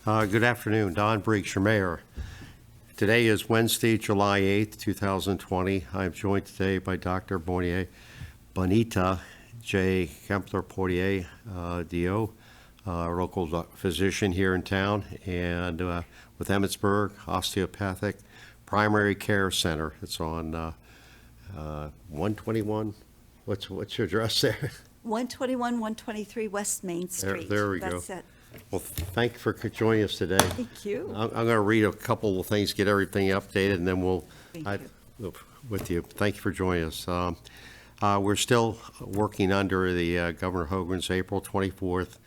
Good afternoon. Don Briggs, your mayor. Today is Wednesday, July 8th, 2020. I'm joined today by Dr. Bonita J. Krempel-Portier, DO, local physician here in town, and with Emmitsburg Osteopathic Primary Care Center. It's on 121. What's your address there? 121, 123 West Main Street. There we go. That's it. Well, thank you for joining us today. Thank you. I'm going to read a couple of things, get everything updated, and then Thank you. with you. Thank you for joining us. We're still working under the Governor Hogan's April 24th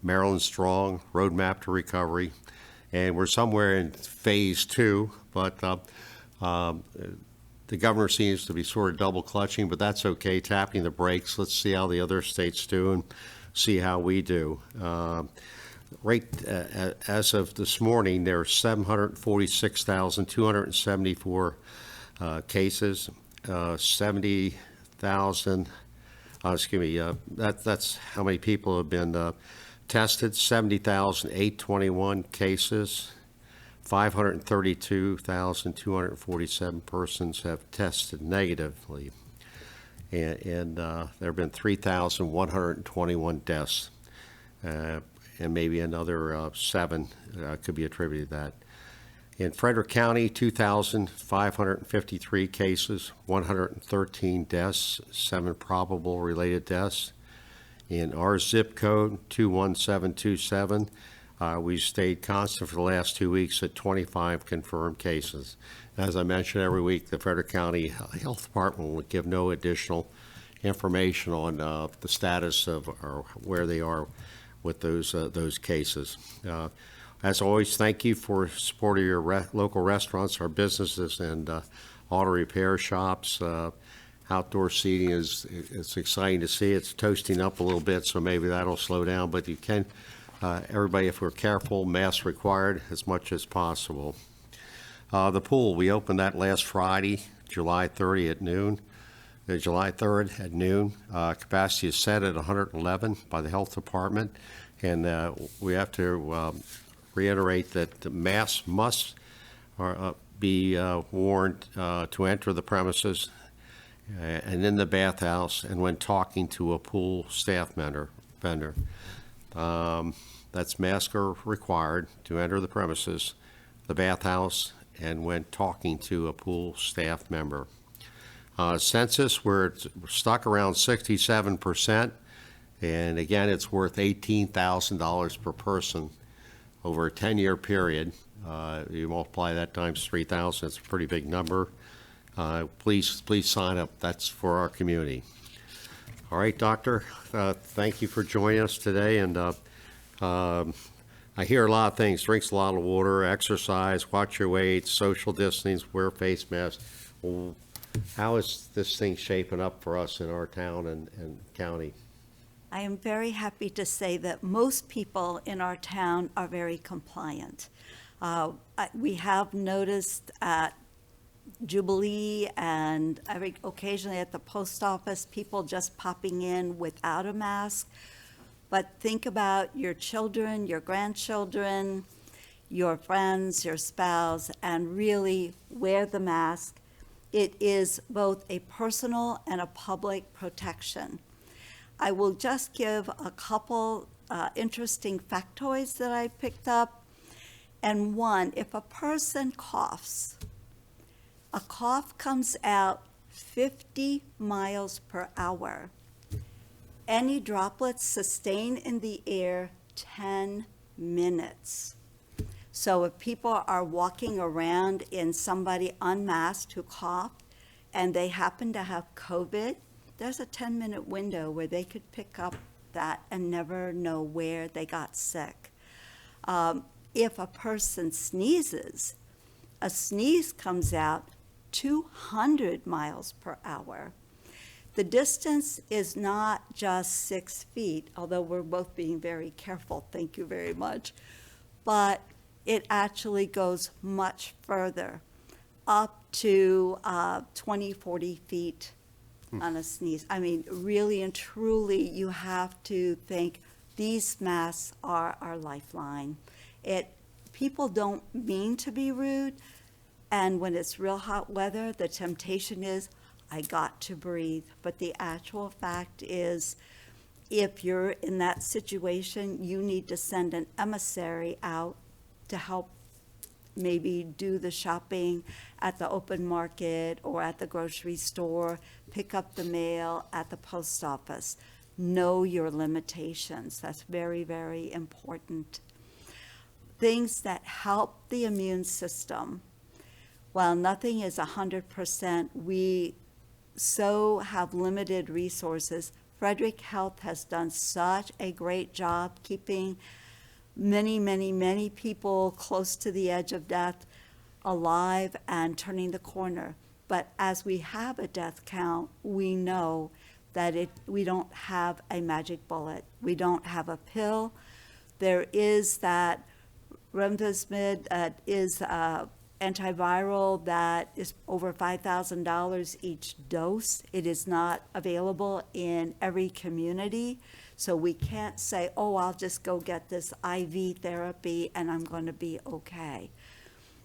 Maryland Strong Roadmap to Recovery, and we're somewhere in phase 2, but the governor seems to be sort of double clutching, but that's okay, tapping the brakes. Let's see how the other states do and see how we do. As of this morning, there are 746,274 cases, 70,000, that's how many people have been tested, 70,821 cases, 532,247 persons have tested negatively, and there have been 3,121 deaths, and maybe another 7 could be attributed to that. In Frederick County, 2,553 cases, 113 deaths, 7 probable related deaths. In our zip code, 21727, we stayed constant for the last 2 weeks at 25 confirmed cases. As I mentioned every week, the Frederick County Health Department will give no additional information on the status of or where they are with those cases. As always, thank you for supporting your local restaurants, our businesses, and auto repair shops. Outdoor seating it's exciting to see. It's toasting up a little bit, so maybe that'll slow down. But you can, everybody, if we're careful, masks required as much as possible. The pool, we opened that last Friday, July 30 at noon. July 3rd at noon. Capacity is set at 111 by the health department, and we have to reiterate that the masks must be worn to enter the premises and in the bathhouse and when talking to a pool staff vendor. That's masks are required to enter the premises, the bathhouse, and when talking to a pool staff member. Census, we're stuck around 67%, and again, it's worth $18,000 per person over a 10-year period. You multiply that times 3,000, it's a pretty big number. Please sign up. That's for our community. All right, Doctor, thank you for joining us today. And I hear a lot of things: drinks a lot of water, exercise, watch your weight, social distancing, wear face masks. Well, how is this thing shaping up for us in our town and county? I am very happy to say that most people in our town are very compliant. We have noticed at Jubilee and occasionally at the post office, people just popping in without a mask. But think about your children, your grandchildren, your friends, your spouse, and really wear the mask. It is both a personal and a public protection. I will just give a couple interesting factoids that I picked up. And one, if a person coughs, a cough comes out 50 miles per hour. Any droplets sustain in the air 10 minutes. So if people are walking around in somebody unmasked who coughed and they happen to have COVID, there's a 10-minute window where they could pick up that and never know where they got sick. If a person sneezes, a sneeze comes out 200 miles per hour. The distance is not just 6 feet, although we're both being very careful, thank you very much, but it actually goes much further, up to 20, 40 feet on a sneeze. I mean, really and truly, you have to think these masks are our lifeline. People don't mean to be rude, and when it's real hot weather, the temptation is, I got to breathe. But the actual fact is, if you're in that situation, you need to send an emissary out to help maybe do the shopping at the open market or at the grocery store, pick up the mail at the post office. Know your limitations. That's very, very important. Things that help the immune system. While nothing is 100%, we so have limited resources. Frederick Health has done such a great job keeping many, many, many people close to the edge of death alive and turning the corner. But as we have a death count, we know that we don't have a magic bullet. We don't have a pill. There is that remdesivir that is antiviral that is over $5,000 each dose. It is not available in every community. So we can't say, oh, I'll just go get this IV therapy and I'm going to be okay.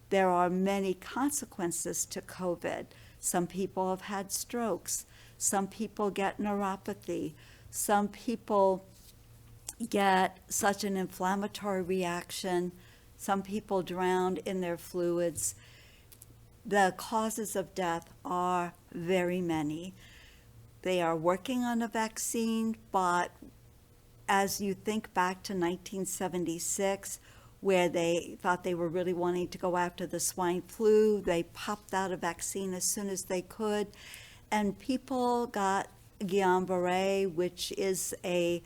There are many consequences to COVID. Some people have had strokes. Some people get neuropathy. Some people get such an inflammatory reaction. Some people drown in their fluids. The causes of death are very many. They are working on a vaccine, but as you think back to 1976, where they thought they were really wanting to go after the swine flu, they popped out a vaccine as soon as they could, and people got Guillain-Barré, which is a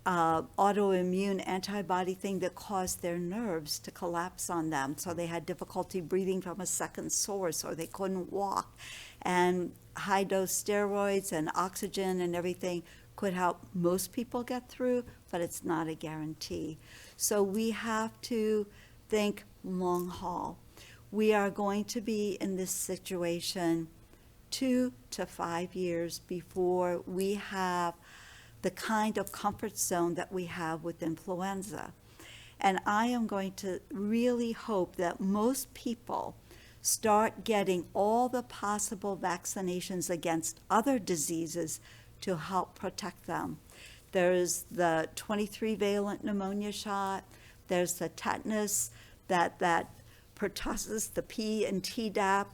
autoimmune antibody thing that caused their nerves to collapse on them. So they had difficulty breathing from a second source, or they couldn't walk. And high-dose steroids and oxygen and everything could help most people get through, but it's not a guarantee. So we have to think long haul. We are going to be in this situation 2 to 5 years before we have the kind of comfort zone that we have with influenza. And I am going to really hope that most people start getting all the possible vaccinations against other diseases to help protect them. There's the 23-valent pneumonia shot. There's the tetanus that pertussis, the P and Tdap,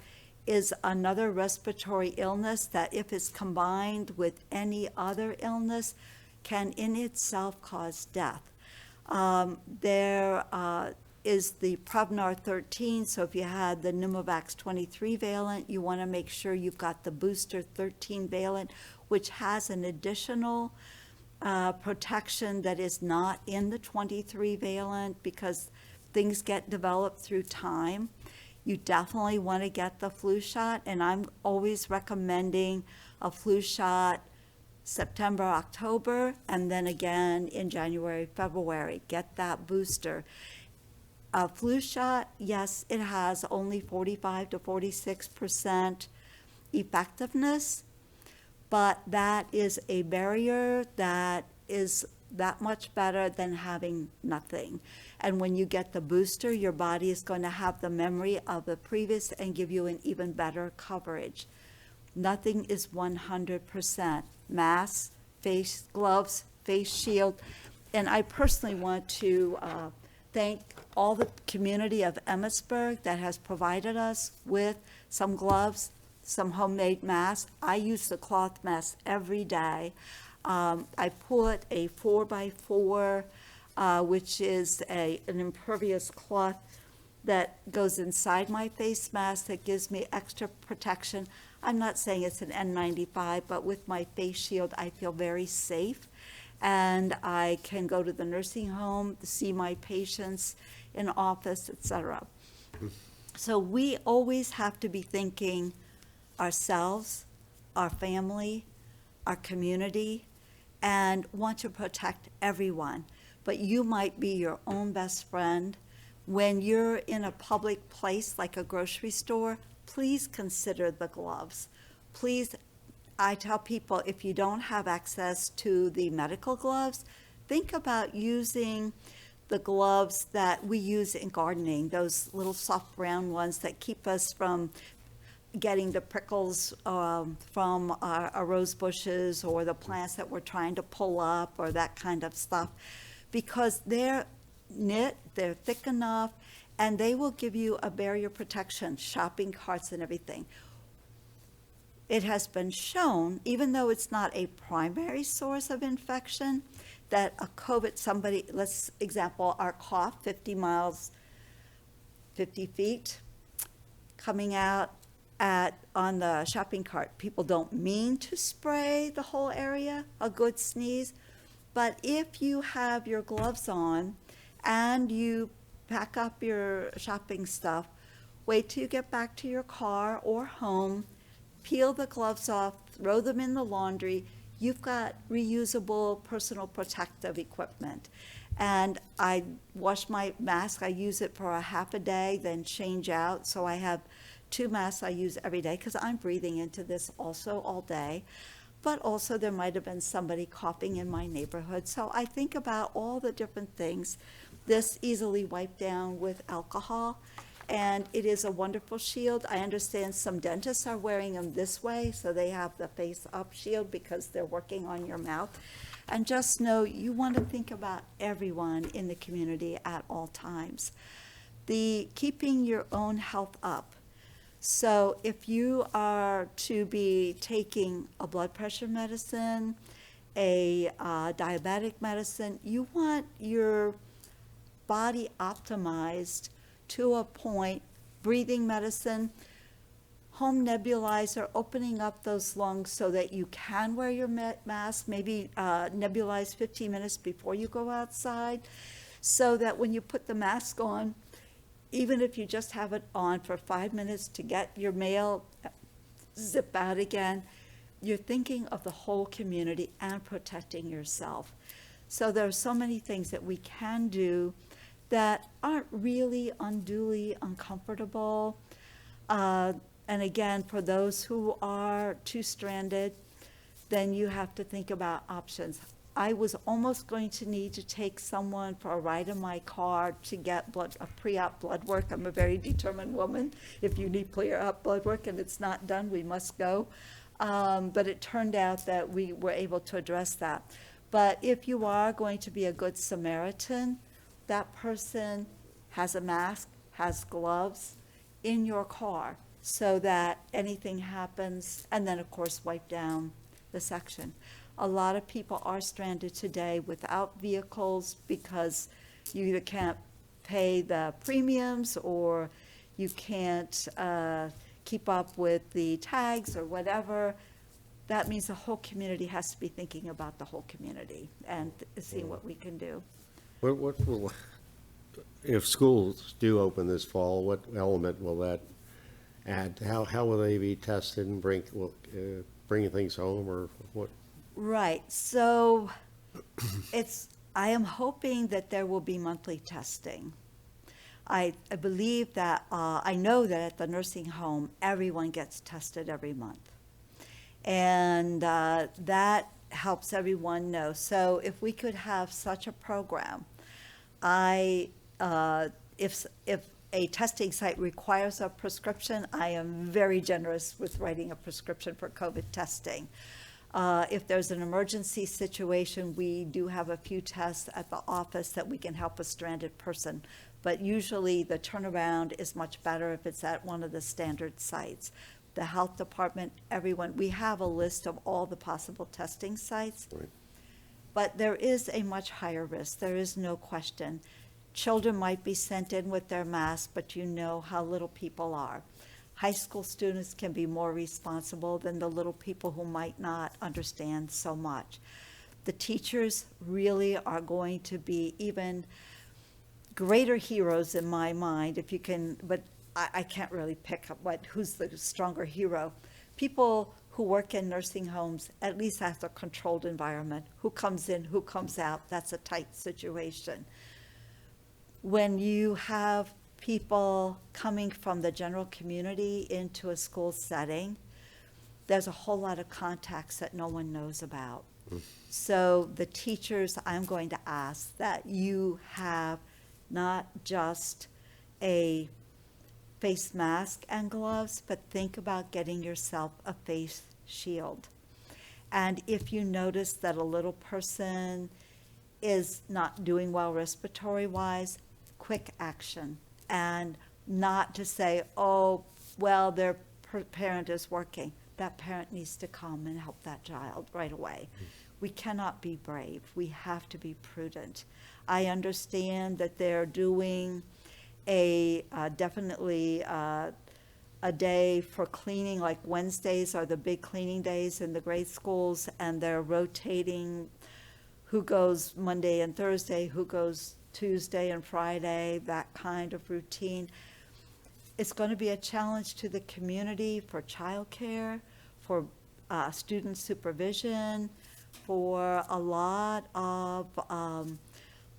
is another respiratory illness that, if it's combined with any other illness, can in itself cause death. There is the Prevnar 13, so if you had the Pneumovax 23-valent, you want to make sure you've got the booster 13-valent, which has an additional protection that is not in the 23-valent because things get developed through time. You definitely want to get the flu shot, and I'm always recommending a flu shot September, October, and then again in January, February. Get that booster. A flu shot, yes, it has only 45 to 46% effectiveness, but that is a barrier that is that much better than having nothing. And when you get the booster, your body is going to have the memory of the previous and give you an even better coverage. Nothing is 100%. Masks, face gloves, face shield. And I personally want to thank all the community of Emmitsburg that has provided us with some gloves, some homemade masks. I use the cloth mask every day. I put a 4x4, which is an impervious cloth that goes inside my face mask that gives me extra protection. I'm not saying it's an N95, but with my face shield, I feel very safe. And I can go to the nursing home, see my patients in office, etc. So we always have to be thinking ourselves, our family, our community, and want to protect everyone. But you might be your own best friend. When you're in a public place like a grocery store, please consider the gloves. Please, I tell people, if you don't have access to the medical gloves, think about using the gloves that we use in gardening, those little soft brown ones that keep us from getting the prickles from our rose bushes or the plants that we're trying to pull up or that kind of stuff, because they're knit, they're thick enough, and they will give you a barrier protection, shopping carts and everything. It has been shown, even though it's not a primary source of infection, that a COVID, somebody, let's example, our cough, 50 miles, 50 feet, coming out on the shopping cart. People don't mean to spray the whole area, a good sneeze, but if you have your gloves on and you pack up your shopping stuff, wait till you get back to your car or home, peel the gloves off, throw them in the laundry. You've got reusable personal protective equipment. And I wash my mask, I use it for a half a day, then change out. So I have 2 masks I use every day because I'm breathing into this also all day. But also there might have been somebody coughing in my neighborhood. So I think about all the different things. This easily wiped down with alcohol, and it is a wonderful shield. I understand some dentists are wearing them this way, so they have the face-up shield because they're working on your mouth. And just know you want to think about everyone in the community at all times. The keeping your own health up. So if you are to be taking a blood pressure medicine, a diabetic medicine, you want your body optimized to a point. Breathing medicine, home nebulizer, opening up those lungs so that you can wear your mask, maybe nebulize 15 minutes before you go outside, so that when you put the mask on, even if you just have it on for 5 minutes to get your mail, zip out again, you're thinking of the whole community and protecting yourself. So there are so many things that we can do that aren't really unduly uncomfortable. And again, for those who are too stranded, then you have to think about options. I was almost going to need to take someone for a ride in my car to get a pre-op blood work. I'm a very determined woman. If you need pre-op blood work and it's not done, we must go. But it turned out that we were able to address that. But if you are going to be a good Samaritan, that person has a mask, has gloves in your car so that anything happens, and then of course wipe down the section. A lot of people are stranded today without vehicles because you either can't pay the premiums or you can't keep up with the tags or whatever. That means the whole community has to be thinking about the whole community and seeing what we can do. What will, if schools do open this fall, what element will that add? How will they be tested and bringing things home, or what? Right, so I am hoping that there will be monthly testing. I believe that, I know that at the nursing home, everyone gets tested every month. And that helps everyone know. So if we could have such a program, if a testing site requires a prescription, I am very generous with writing a prescription for COVID testing. If there's an emergency situation, we do have a few tests at the office that we can help a stranded person. But usually the turnaround is much better if it's at one of the standard sites. The health department, everyone, we have a list of all the possible testing sites. Right. But there is a much higher risk. There is no question. Children might be sent in with their masks, but you know how little people are. High school students can be more responsible than the little people who might not understand so much. The teachers really are going to be even greater heroes in my mind, if you can, but I can't really pick up who's the stronger hero. People who work in nursing homes at least have a controlled environment. Who comes in, who comes out, that's a tight situation. When you have people coming from the general community into a school setting, there's a whole lot of contacts that no one knows about. So the teachers, I'm going to ask that you have not just a face mask and gloves, but think about getting yourself a face shield. And if you notice that a little person is not doing well respiratory-wise, quick action. And not to say, oh, well, their parent is working. That parent needs to come and help that child right away. We cannot be brave. We have to be prudent. I understand that they're doing definitely a day for cleaning, like Wednesdays are the big cleaning days in the grade schools, and they're rotating who goes Monday and Thursday, who goes Tuesday and Friday, that kind of routine. It's going to be a challenge to the community for childcare, for student supervision, for a lot of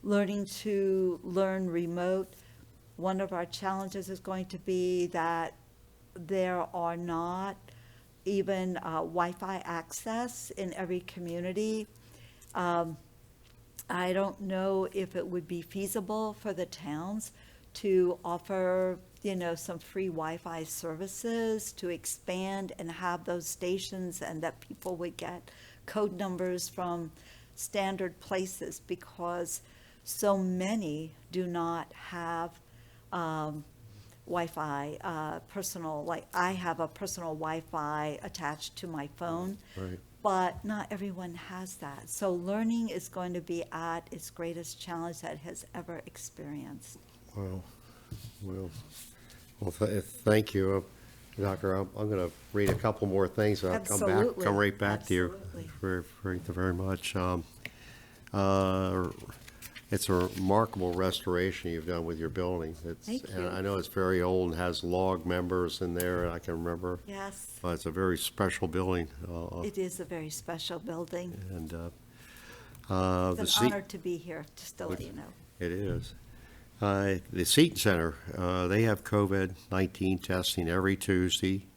learning to learn remote. One of our challenges is going to be that there are not even Wi-Fi access in every community. I don't know if it would be feasible for the towns to offer, some free Wi-Fi services, to expand and have those stations, and that people would get code numbers from standard places, because so many do not have Wi-Fi, personal, like I have a personal Wi-Fi attached to my phone. Right. But not everyone has that. So learning is going to be at its greatest challenge that it has ever experienced. Thank you, Doctor. I'm going to read a couple more things. I'll Absolutely. come right back to you. Absolutely. Very much. It's a remarkable restoration you've done with your building. Thank you. And I know it's very old and has log members in there, I can remember. Yes, But it's a very special building. it is a very special building. And It's an honor to be here, just to let you know. It is. The Seton Center, they have COVID-19 testing every Tuesday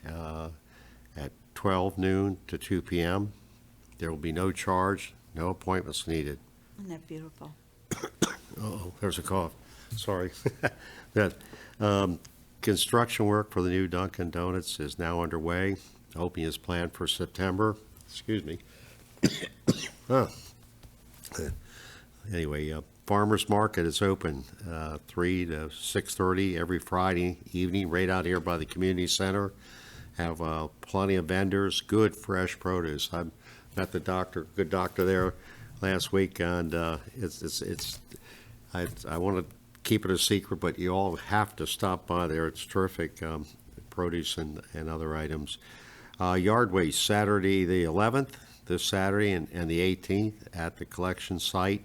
at 12 noon to 2 p.m. There will be no charge, no appointments needed. Isn't that beautiful? Uh-oh, there's a cough. Sorry. That, construction work for the new Dunkin' Donuts is now underway. Opening is planned for September. Excuse me. Huh. Anyway, Farmers Market is open 3 to 6:30 every Friday evening, right out here by the community center. Have plenty of vendors, good fresh produce. I met the good doctor there last week, and I want to keep it a secret, but you all have to stop by there. It's terrific produce and other items. Yard waste, Saturday the 11th, this Saturday, and the 18th at the collection site.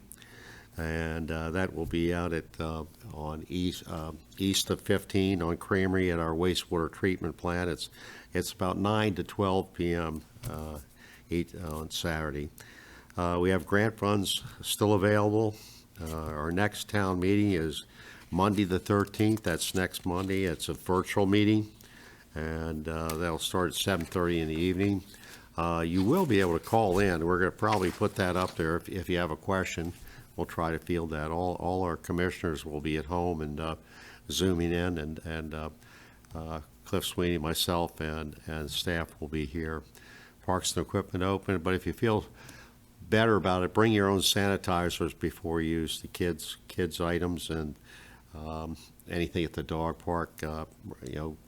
And that will be out at on east of 15 on Creamery at our wastewater treatment plant. It's about 9 to 12 p.m. On Saturday. We have grant funds still available. Our next town meeting is Monday the 13th. That's next Monday. It's a virtual meeting, and that'll start at 7:30 in the evening. You will be able to call in. We're going to probably put that up there if you have a question. We'll try to field that. All our commissioners will be at home and Zooming in, and Cliff Sweeney, myself, and staff will be here. Parks and equipment open, but if you feel better about it, bring your own sanitizers before you use the kids' items, and anything at the dog park,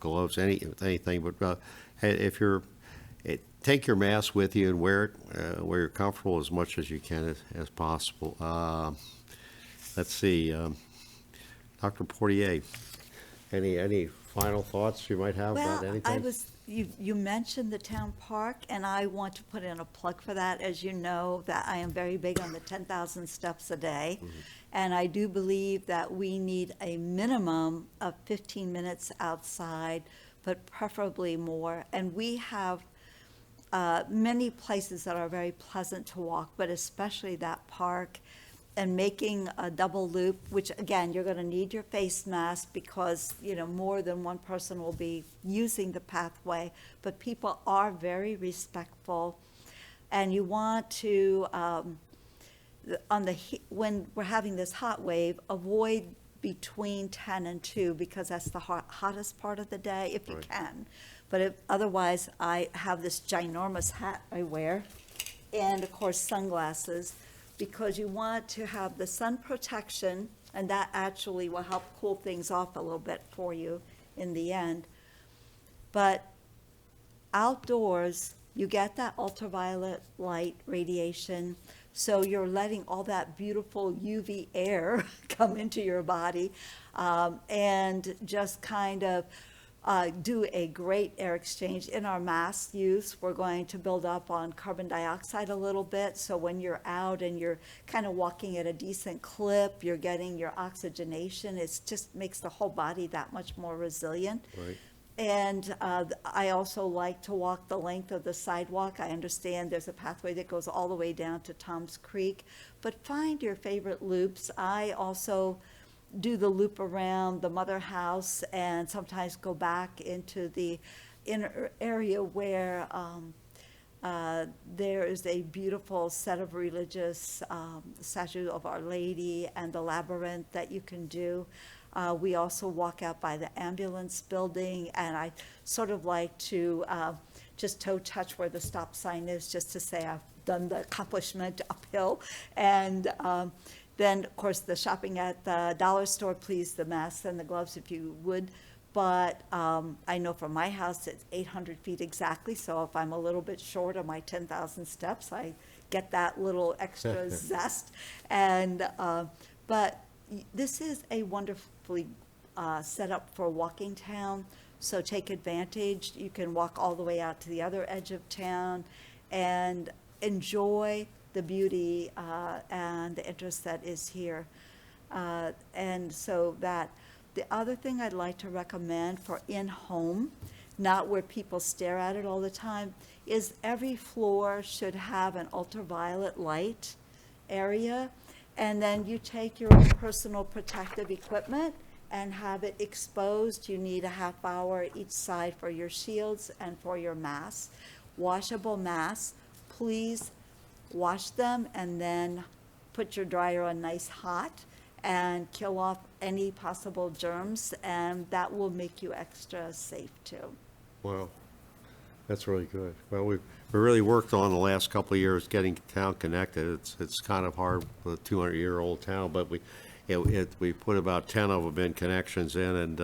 gloves, anything. But if you're take your mask with you and wear it where you're comfortable as much as you can as possible. Let's see, Dr. Portier, any final thoughts you might have about anything? You mentioned the town park, and I want to put in a plug for that. As you know, that I am very big on the 10,000 steps a day. Mm-hmm. And I do believe that we need a minimum of 15 minutes outside, but preferably more. And we have many places that are very pleasant to walk, but especially that park, and making a double loop, which again, you're going to need your face mask because, more than one person will be using the pathway, but people are very respectful. And you want to, when we're having this hot wave, avoid between 10 and 2 because that's the hottest part of the day, if you Right. can. But otherwise, I have this ginormous hat I wear, and of course sunglasses, because you want to have the sun protection, and that actually will help cool things off a little bit for you in the end. But outdoors, you get that ultraviolet light radiation, so you're letting all that beautiful UV air come into your body, and just kind of do a great air exchange. In our mask use, we're going to build up on carbon dioxide a little bit, so when you're out and you're kind of walking at a decent clip, you're getting your oxygenation. It just makes the whole body that much more resilient. Right. And I also like to walk the length of the sidewalk. I understand there's a pathway that goes all the way down to Tom's Creek, but find your favorite loops. I also do the loop around the mother house and sometimes go back into the inner area where there is a beautiful set of religious statues of Our Lady and the labyrinth that you can do. We also walk out by the ambulance building, and I sort of like to just toe touch where the stop sign is, just to say I've done the accomplishment uphill. And then, of course, the shopping at the dollar store, please, the masks and the gloves if you would. But I know from my house, it's 800 feet exactly, so if I'm a little bit short of my 10,000 steps, I get that little extra zest. And but this is a wonderfully set up for walking town, so take advantage. You can walk all the way out to the other edge of town and enjoy the beauty and the interest that is here. And so that, the other thing I'd like to recommend for in-home, not where people stare at it all the time, is every floor should have an ultraviolet light area. And then you take your own personal protective equipment and have it exposed. You need a half hour each side for your shields and for your masks. Washable masks, please wash them and then put your dryer on nice hot and kill off any possible germs, and that will make you extra safe too. Wow, that's really good. Well, we really worked on the last couple of years getting town connected. It's kind of hard with a 200-year-old town, but we put about 10 of them in connections in, and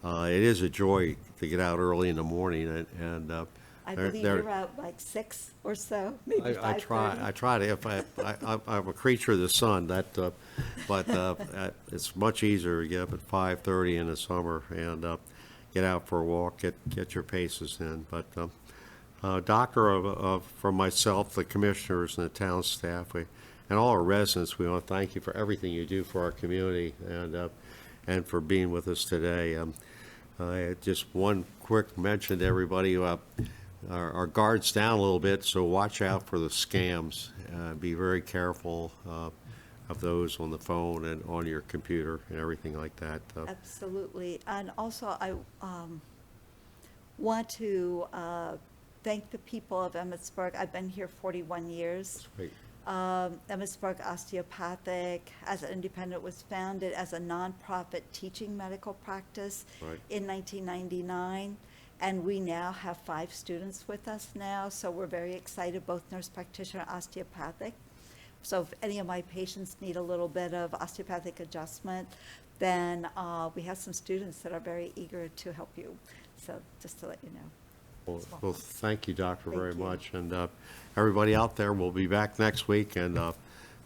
it is a joy to get out early in the morning and I believe you're out like 6 or so, maybe 5:30. I try to, if I'm a creature of the sun, but it's much easier to get up at 5:30 in the summer and get out for a walk, get your paces in. But Doctor, from myself, the commissioners and the town staff, and all our residents, we want to thank you for everything you do for our community and for being with us today. Just one quick mention to everybody. Our guard's down a little bit, so watch out for the scams. Be very careful of those on the phone and on your computer and everything like that. Absolutely. And also, I want to thank the people of Emmitsburg. I've been here 41 years. Great. Emmitsburg Osteopathic, as an independent, was founded as a nonprofit teaching medical practice Right. in 1999. And we now have 5 students with us now, so we're very excited, both nurse practitioner, osteopathic. So if any of my patients need a little bit of osteopathic adjustment, then we have some students that are very eager to help you. So just to let you know. Well, thank you, Doctor, Thank very you. much. And everybody out there, we'll be back next week, and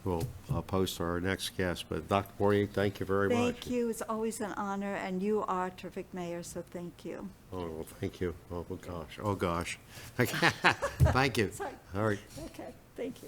we'll post our next guest. But Dr. Portier, thank you very much. Thank you. It's always an honor, and you are a terrific mayor, so thank you. Oh, well, thank you. Oh, gosh. Oh, gosh. Thank you. Sorry. All right. Okay, thank you.